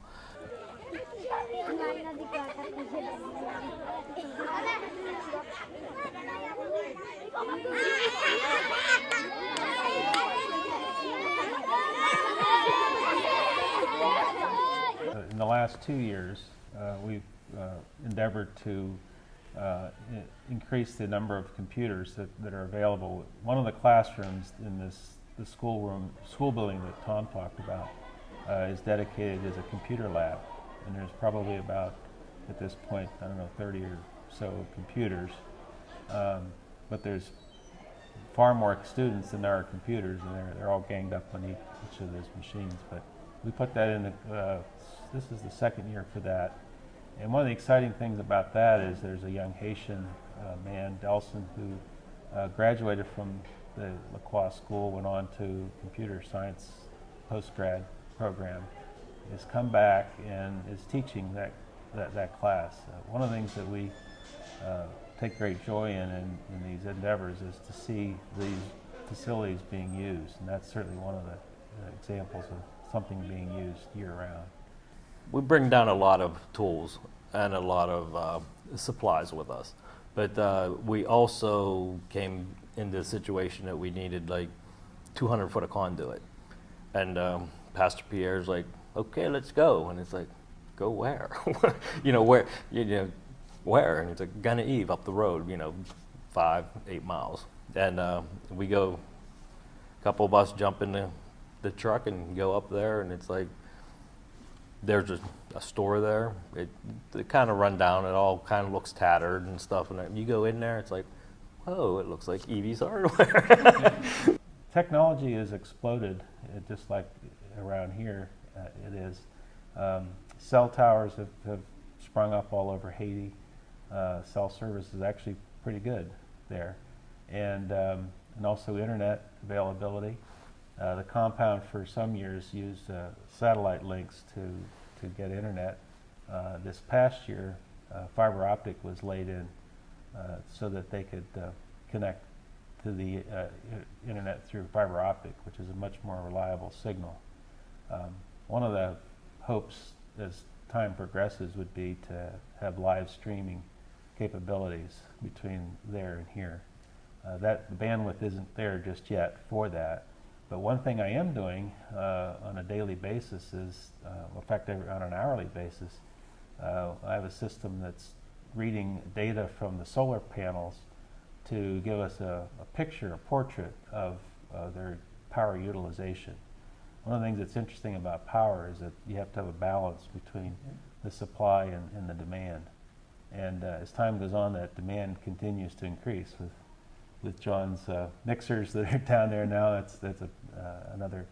In the last 2 years, we've endeavored to increase the number of computers that are available. One of the classrooms in the school building that Tom talked about is dedicated as a computer lab, and there's probably about, at this point, 30 or so computers, but there's far more students than there are computers, and they're all ganged up on each of those machines. But we put that in this is the second year for that. And one of the exciting things about that is there's a young Haitian man, Delson, who graduated from the Lacroix School, went on to computer science postgrad program, has come back and is teaching that class. One of the things that we take great joy in these endeavors is to see these facilities being used, and that's certainly one of the examples of something being used year-round. We bring down a lot of tools and a lot of supplies with us, but we also came into a situation that we needed like 200 foot of conduit, and Pastor Pierre's like, okay, let's go, and it's like, go where? Where? And it's like Gunna-Eve up the road, 5-8 miles, and we go. A couple of us jump in the truck and go up there, and it's like, there's a store there. It kind of run down. It all kind of looks tattered and stuff. And you go in there, it's like, whoa, it looks like Evie's Hardware. Technology has exploded, just like around here it is. Cell towers have sprung up all over Haiti. Cell service is actually pretty good there. And also internet availability. The compound for some years used satellite links to get internet. This past year, fiber optic was laid in so that they could connect to the internet through fiber optic, which is a much more reliable signal. One of the hopes as time progresses would be to have live streaming capabilities between there and here. The bandwidth isn't there just yet for that. But one thing I am doing on a daily basis is, in fact, on an hourly basis, I have a system that's reading data from the solar panels to give us a picture, a portrait of their power utilization. one of the things that's interesting about power is that you have to have a balance between the supply and the demand. And as time goes on, that demand continues to increase. With John's mixers that are down there now, that's another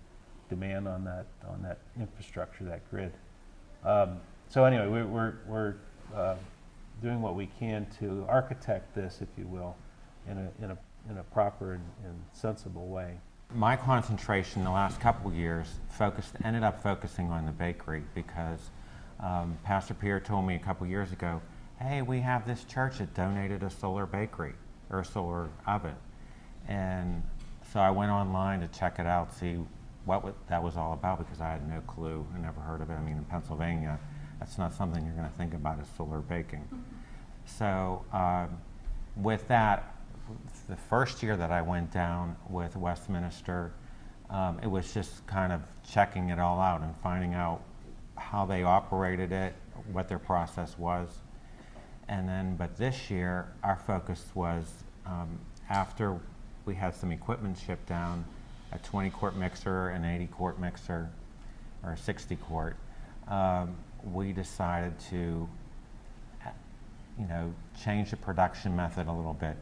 demand on that infrastructure, that grid. So anyway, we're doing what we can to architect this, if you will, in a proper and sensible way. My concentration the last couple of years ended up focusing on the bakery because Pastor Pierre told me a couple of years ago, hey, we have this church that donated a solar bakery or a solar oven. And so I went online to check it out, see what that was all about, because I had no clue. I never heard of it. I mean, in Pennsylvania, that's not something you're going to think about as solar baking. So with that, the first year that I went down with Westminster, it was just kind of checking it all out and finding out how they operated it, what their process was. And then, but this year, our focus was after we had some equipment shipped down, a 20-quart mixer, an 80-quart mixer, or a 60-quart, we decided to, change the production method a little bit.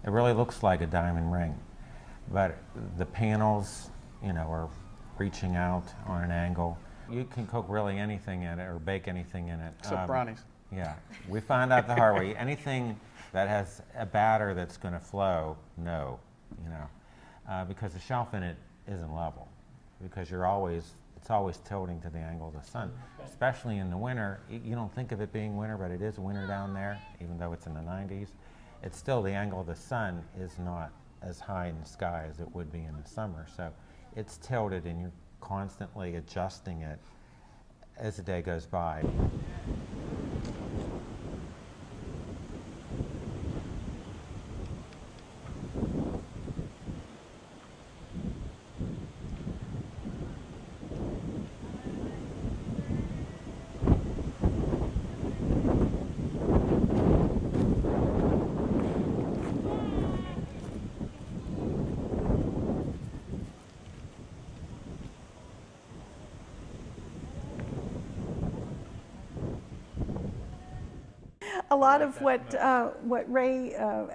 It really looks like a diamond ring, but the panels, are reaching out on an angle. You can cook really anything in it or bake anything in it. Except brownies. Yeah, we found out the hard way. Anything that has a batter that's going to flow, no, because the shelf in it isn't level, because it's always tilting to the angle of the sun, especially in the winter. You don't think of it being winter, but it is winter down there, even though it's in the 90s. It's still the angle of the sun is not as high in the sky as it would be in the summer. So it's tilted and you're constantly adjusting it as the day goes by. A lot of what Ray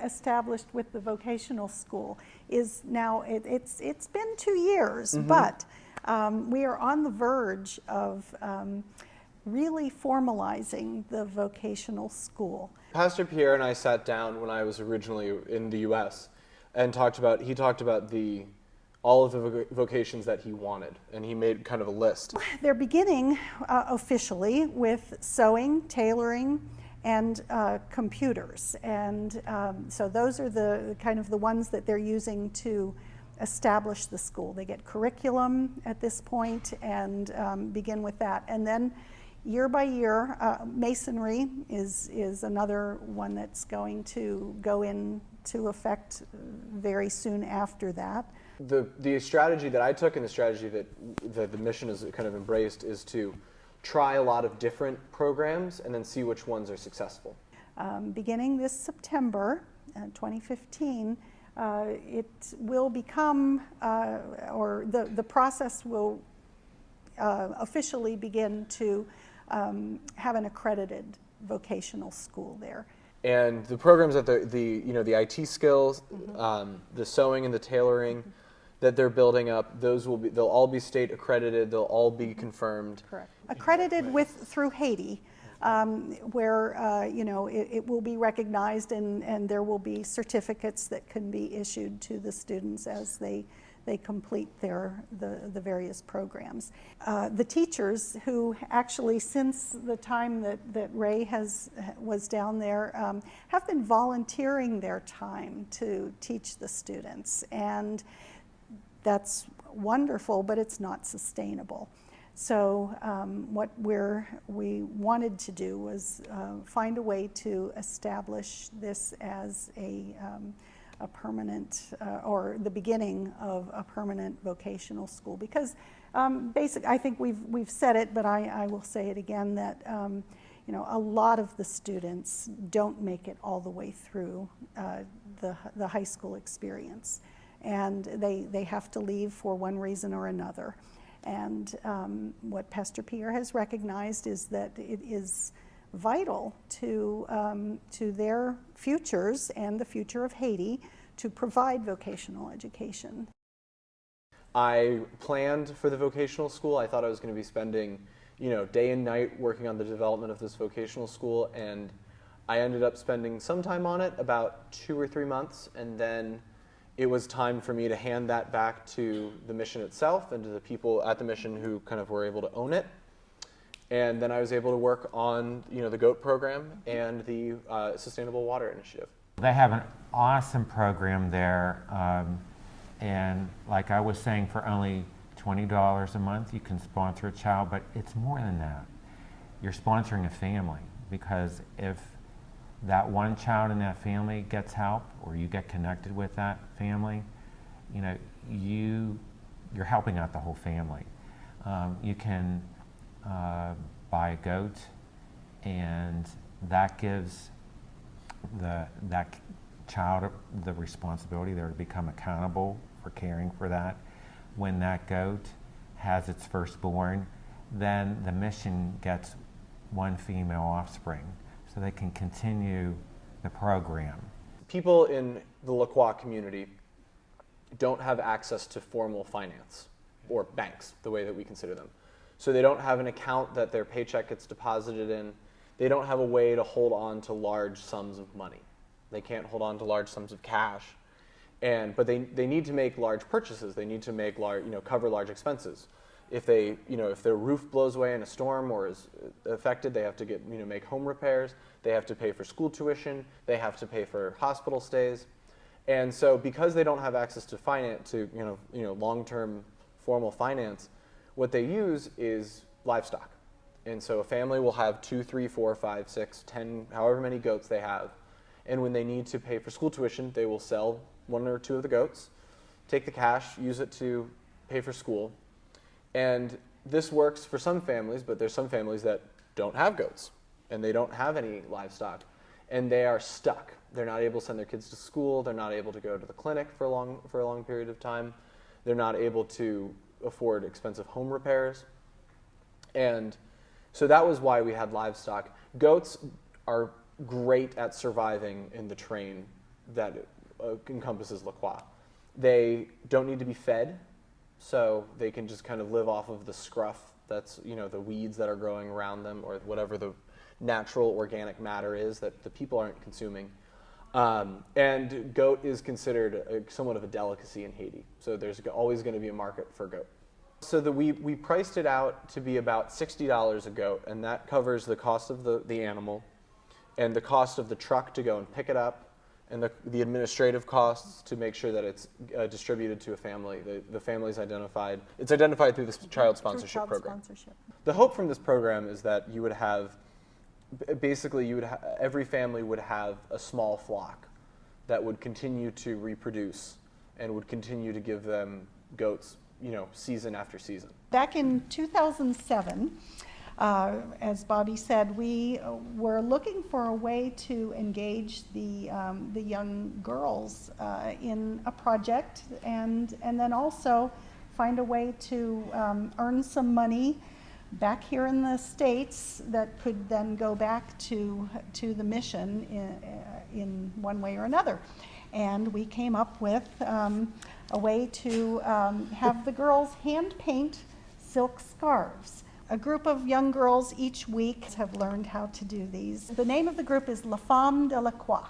established with the vocational school is now, it's been 2 years, but we are on the verge of really formalizing the vocational school. Pastor Pierre and I sat down when I was originally in the U.S. and he talked about all of the vocations that he wanted, and he made kind of a list. They're beginning officially with sewing, tailoring, and computers, and so those are the kind of the ones that they're using to establish the school. They get curriculum at this point and begin with that, and then year by year, masonry is another one that's going to go into effect very soon after that. The strategy that I took and the strategy that the mission has kind of embraced is to try a lot of different programs and then see which ones are successful. Beginning this September 2015, it will become, or the process will officially begin to have an accredited vocational school there. And the programs that the IT skills, the sewing and the tailoring that they're building up, they'll all be state accredited, they'll all be confirmed. Correct. Accredited through Haiti, where it will be recognized and there will be certificates that can be issued to the students as they they complete the various programs. The teachers who actually, since the time that Ray was down there, have been volunteering their time to teach the students, and that's wonderful, but it's not sustainable. So what we wanted to do was find a way to establish this as a permanent, or the beginning of a permanent vocational school. Because I think we've said it, but I will say it again, that you know, a lot of the students don't make it all the way through the high school experience, and they have to leave for one reason or another. And what Pastor Pierre has recognized is that it is vital to their futures and the future of Haiti to provide vocational education. I planned for the vocational school. I thought I was going to be spending, you know, day and night working on the development of this vocational school, and I ended up spending some time on it, about 2 or 3 months, and then it was time for me to hand that back to the mission itself and to the people at the mission who kind of were able to own it. And then I was able to work on, you know, the GOAT program and the Sustainable Water Initiative. They have an awesome program there, and like I was saying, for only $20 a month you can sponsor a child, but it's more than that. You're sponsoring a family, because if that one child in that family gets help, or you get connected with that family, you know, you're helping out the whole family. You can buy a goat, and that gives that child the responsibility there to become accountable for caring for that. When that goat has its firstborn, then the mission gets one female offspring, so they can continue the program. People in the La Croix community don't have access to formal finance, or banks, the way that we consider them. So they don't have an account that their paycheck gets deposited in. They don't have a way to hold on to large sums of money. They can't hold on to large sums of cash. But they need to make large purchases. They need to make large, you know, cover large expenses. If their roof blows away in a storm or is affected, they have to make home repairs. They have to pay for school tuition. They have to pay for hospital stays. And so, because they don't have access to finance, to long-term formal finance, what they use is livestock. And so a family will have 2, 3, 4, 5, 6, 10, however many goats they have. And when they need to pay for school tuition, they will sell 1 or 2 of the goats, take the cash, use it to pay for school. And this works for some families, but there's some families that don't have goats, and they don't have any livestock, and they are stuck. They're not able to send their kids to school. They're not able to go to the clinic for a long period of time. They're not able to afford expensive home repairs. And so that was why we had livestock. Goats are great at surviving in the terrain that encompasses La Croix. They don't need to be fed, so they can just kind of live off of the scruff, that's, you know, the weeds that are growing around them, or whatever the natural organic matter is that the people aren't consuming. And goat is considered somewhat of a delicacy in Haiti, so there's always going to be a market for goat. So we priced it out to be about $60 a goat, and that covers the cost of the animal, and the cost of the truck to go and pick it up, and the administrative costs to make sure that it's distributed to a family. The family's identified. It's identified through this child sponsorship program. The hope from this program is that you would have, basically every family would have a small flock that would continue to reproduce and would continue to give them goats, you know, season after season. Back in 2007, as Bobby said, we were looking for a way to engage the young girls in a project, and then also find a way to earn some money back here in the States that could then go back to the mission in one way or another. And we came up with a way to have the girls hand paint silk scarves. A group of young girls each week have learned how to do these. The name of the group is La Femme de la Croix.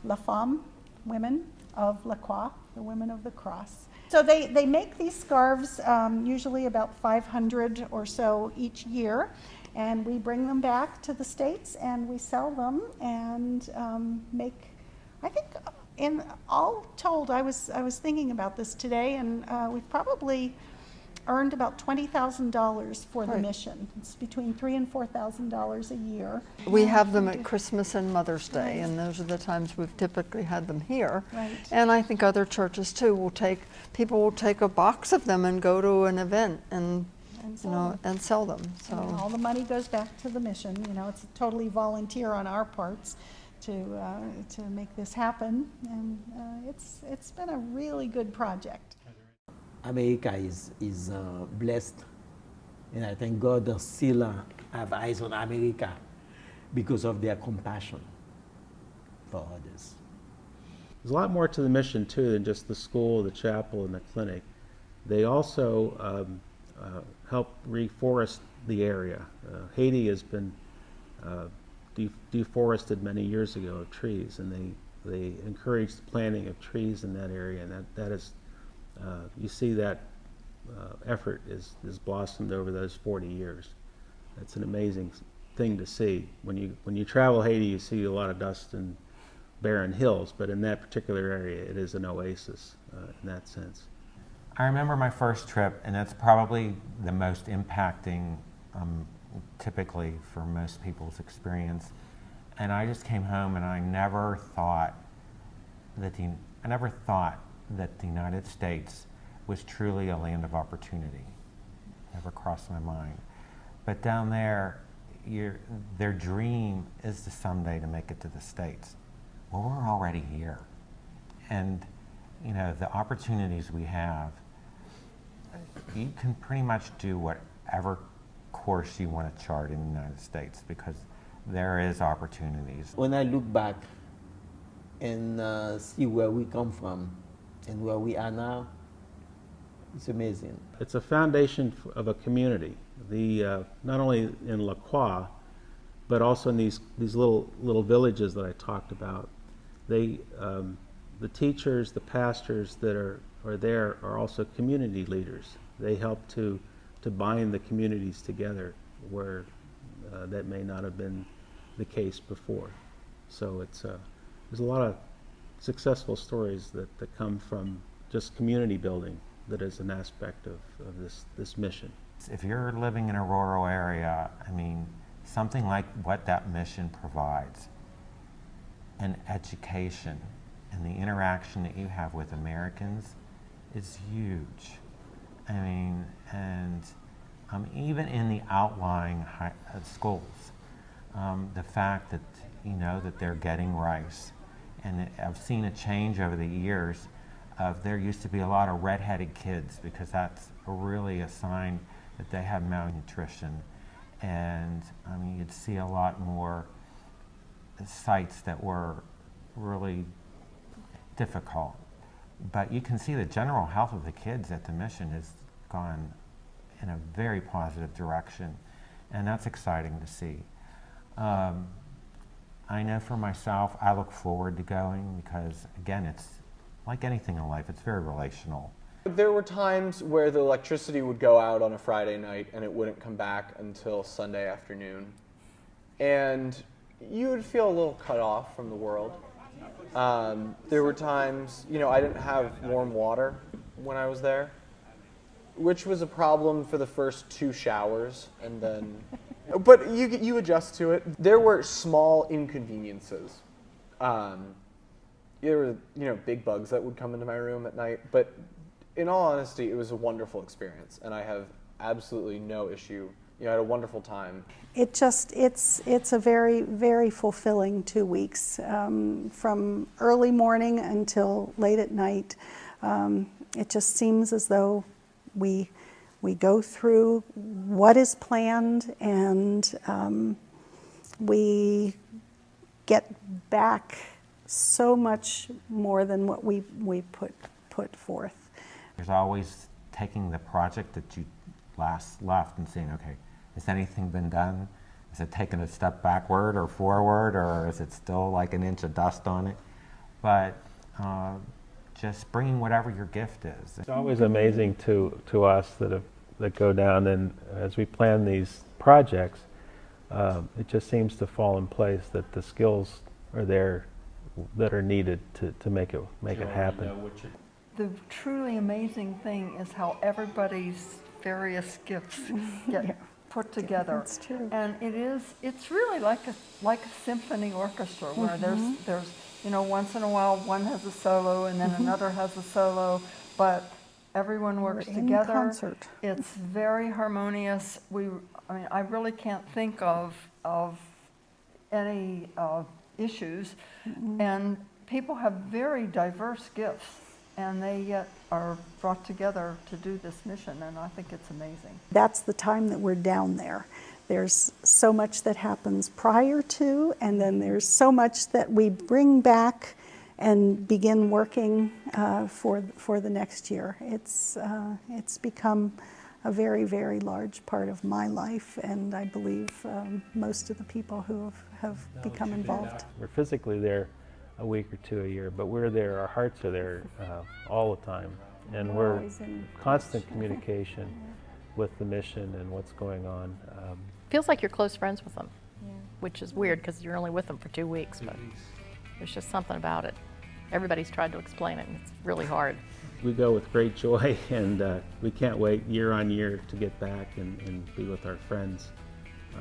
La Femme, women of La Croix, the women of the cross. So they make these scarves, usually about 500 or so each year, and we bring them back to the States and we sell them and make, I think, in all told, I was thinking about this today, and we've probably earned about $20,000 for the mission. It's between $3,000 and $4,000 a year. We have them at Christmas and Mother's Day, and those are the times we've typically had them here. Right. And I think other churches too will people will take a box of them and go to an event and sell them. So and all the money goes back to the mission. You know, it's totally volunteer on our parts to make this happen, and it's been a really good project. America is blessed, and I thank God they still have eyes on America because of their compassion for others. There's a lot more to the mission too than just the school, the chapel, and the clinic. They also help reforest the area. Haiti has been deforested many years ago of trees, and they encourage the planting of trees in that area, and that is you see that effort is blossomed over those 40 years. That's an amazing thing to see. When you travel Haiti, you see a lot of dust and barren hills, but in that particular area, it is an oasis in that sense. I remember my first trip, and that's probably the most impacting, typically for most people's experience. And I just came home, and I never thought that the United States was truly a land of opportunity. Never crossed my mind. But down there, their dream is to someday to make it to the States. Well, we're already here. And you know, the opportunities we have, you can pretty much do whatever course you want to chart in the United States because there is opportunities. When I look back and see where we come from and where we are now, it's amazing. It's a foundation of a community. Not only in La Croix, but also in these little villages that I talked about. The teachers, the pastors that are there are also community leaders. They help to bind the communities together where that may not have been the case before. So there's a lot of successful stories that come from just community building that is an aspect of this mission. If you're living in a rural area, I mean, something like what that mission provides, and education and the interaction that you have with Americans is huge. I mean, and even in the outlying schools, the fact that, you know, that they're getting rice. And I've seen a change over the years of there used to be a lot of redheaded kids because that's really a sign that they have malnutrition. And I mean, you'd see a lot more sites that were really difficult. But you can see the general health of the kids at the mission has gone in a very positive direction, and that's exciting to see. I know for myself, I look forward to going because, again, it's like anything in life, it's very relational. There were times where the electricity would go out on a Friday night and it wouldn't come back until Sunday afternoon. And you would feel a little cut off from the world. There were times, you know, I didn't have warm water when I was there, which was a problem for the first 2 showers, and then, but you adjust to it. There were small inconveniences. There were, you know, big bugs that would come into my room at night, but in all honesty, it was a wonderful experience, and I have absolutely no issue. You know, I had a wonderful time. It's a very, very fulfilling 2 weeks, from early morning until late at night. It just seems as though we go through what is planned, and we get back so much more than what we put forth. There's always taking the project that you last left and saying, okay, has anything been done? Is it taking a step backward or forward, or is it still like an inch of dust on it? But just bringing whatever your gift is. It's always amazing to us that go down, and as we plan these projects, it just seems to fall in place that the skills are there that are needed to make it happen. The truly amazing thing is how everybody's various gifts get put together. That's true. And it's really like a symphony orchestra where there's once in a while one has a solo and then another has a solo, but everyone works together. Concert. It's very harmonious. I really can't think of any issues, and people have very diverse gifts, and they yet are brought together to do this mission, and I think it's amazing. That's the time that we're down there. There's so much that happens prior to, and then there's so much that we bring back and begin working for the next year. It's become a very, very large part of my life, and I believe most of the people who have become involved. We're physically there a week or two a year, but we're there, our hearts are there all the time, and we're in constant communication with the mission and what's going on. Feels like you're close friends with them, which is weird because you're only with them for 2 weeks, but there's just something about it. Everybody's tried to explain it, and it's really hard. We go with great joy, and we can't wait year on year to get back and be with our friends.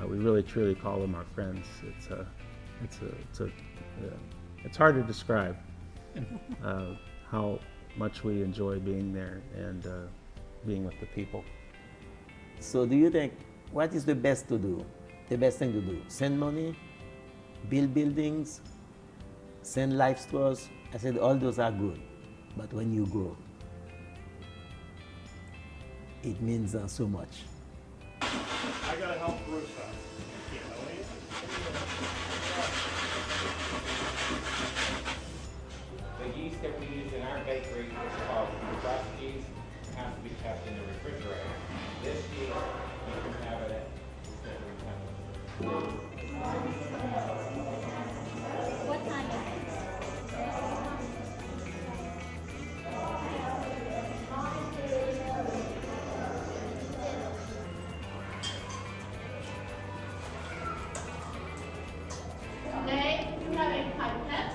We really truly call them our friends. It's hard to describe how much we enjoy being there and being with the people. So do you think, what is the best to do? The best thing to do? Send money, build buildings, send life stores? I said all those are good, but when you go, it means so much. I gotta help Bruce out. The yeast that we use in our bakery is called fresh yeast. It has to be kept in the refrigerator. This yeast, you can have it at What time is it? Today, you have a pipette.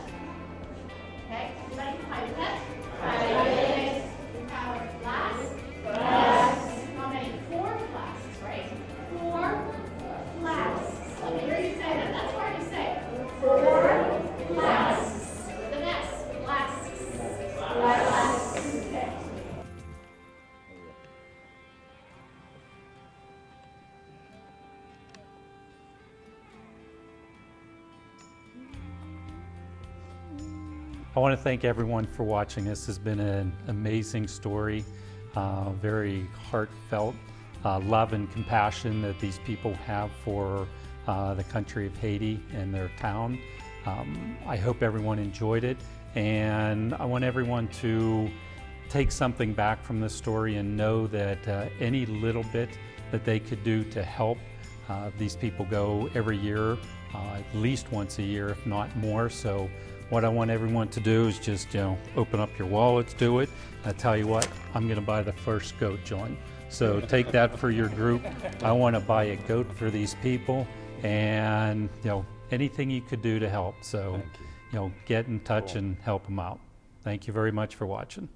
Okay, everybody, pipette. Pipette. You have a glass. Glass. How many? 4 glasses, right? 4 glasses. Let me hear you say that. That's hard to say. 4 glasses. The next, glasses. Glasses. Okay. I want to thank everyone for watching. This has been an amazing story, very heartfelt love and compassion that these people have for the country of Haiti and their town. I hope everyone enjoyed it, and I want everyone to take something back from this story and know that any little bit that they could do to help. These people go every year, at least once a year, if not more. So what I want everyone to do is just, open up your wallets, do it. I tell you what, I'm going to buy the first goat, John. So take that for your group. I want to buy a goat for these people, and anything you could do to help. So, get in touch and help them out. Thank you very much for watching.